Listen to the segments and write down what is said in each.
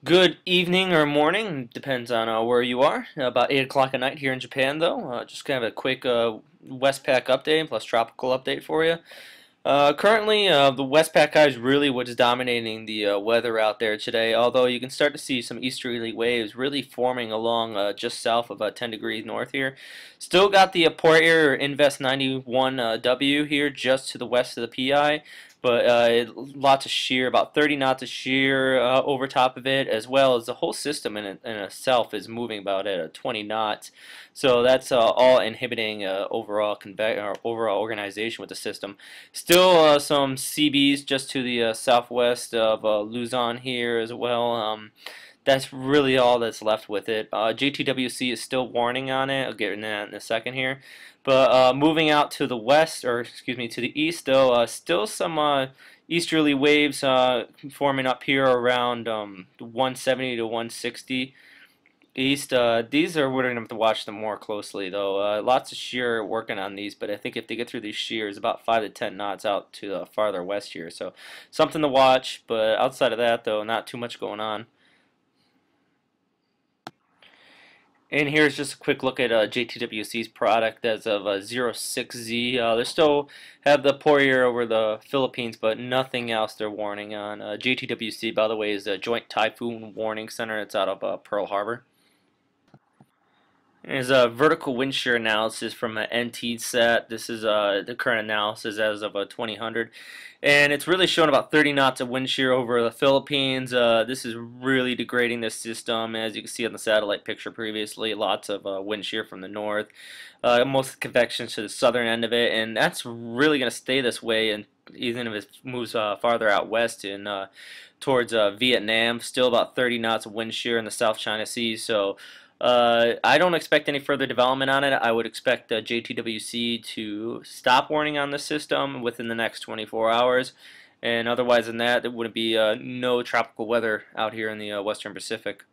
Good evening or morning, depends on where you are. About 8 o'clock at night here in Japan, though. Just kind of a quick Westpac update plus tropical update for you. Currently, the Westpac High is really what's dominating the weather out there today, although you can start to see some easterly waves really forming along just south of 10 degrees north here. Still got the port area or Invest 91 W here just to the west of the PI, but lots of shear, about 30 knots of shear over top of it, as well as the whole system in itself is moving about at 20 knots. So that's all inhibiting overall organization with the system. Still some CBs just to the southwest of Luzon here as well. That's really all that's left with it. JTWC is still warning on it. I'll get into that in a second here. But moving out to the west, or excuse me, to the east, though, still some easterly waves forming up here around 170 to 160 east. These are we're gonna have to watch them more closely, though. Lots of shear working on these, but I think if they get through these shears, about 5 to 10 knots out to the farther west here. So something to watch. But outside of that, though, not too much going on. And here's just a quick look at JTWC's product as of 06Z. They still have the Poirier over the Philippines, but nothing else they're warning on. JTWC, by the way, is a Joint Typhoon Warning Center. It's out of Pearl Harbor. There's a vertical wind shear analysis from an NTSat. This is the current analysis as of 2000, and it's really showing about 30 knots of wind shear over the Philippines. This is really degrading the system, as you can see on the satellite picture previously. Lots of wind shear from the north, most convection to the southern end of it, and that's really going to stay this way, and even if it moves farther out west in towards Vietnam. Still about 30 knots of wind shear in the South China Sea. So. I don't expect any further development on it. I would expect JTWC to stop warning on the system within the next 24 hours. And otherwise than that, there would be no tropical weather out here in the Western Pacific.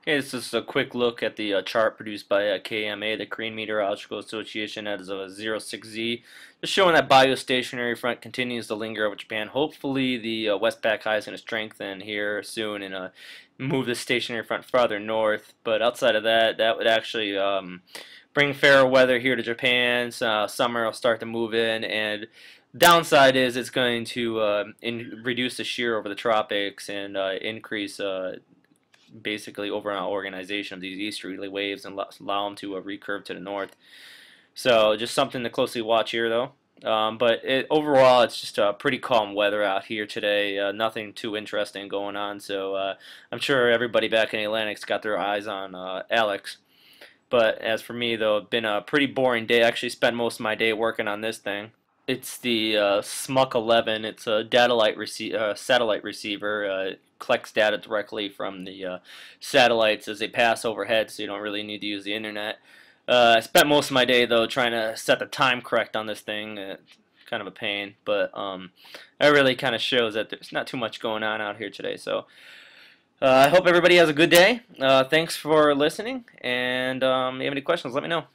Okay, this is a quick look at the chart produced by KMA, the Korean Meteorological Association, as of 06Z. Just showing that biostationary front continues to linger over Japan. Hopefully the Westpac High is going to strengthen here soon and move the stationary front farther north. But outside of that, that would actually bring fairer weather here to Japan. Summer will start to move in, and downside is it's going to reduce the shear over the tropics and increase basically overall organization of these easterly waves and allow them to recurve to the north. So just something to closely watch here, though. But overall, it's just pretty calm weather out here today. Nothing too interesting going on. So I'm sure everybody back in the Atlantic's got their eyes on Alex. But as for me, though, it's been a pretty boring day. I actually spent most of my day working on this thing. It's the SMUC 11. It's a satellite receiver. Collects data directly from the satellites as they pass overhead, so you don't really need to use the internet. I spent most of my day, though, trying to set the time correct on this thing. It's kind of a pain, but it really kind of shows that there's not too much going on out here today. So I hope everybody has a good day. Thanks for listening, and if you have any questions, let me know.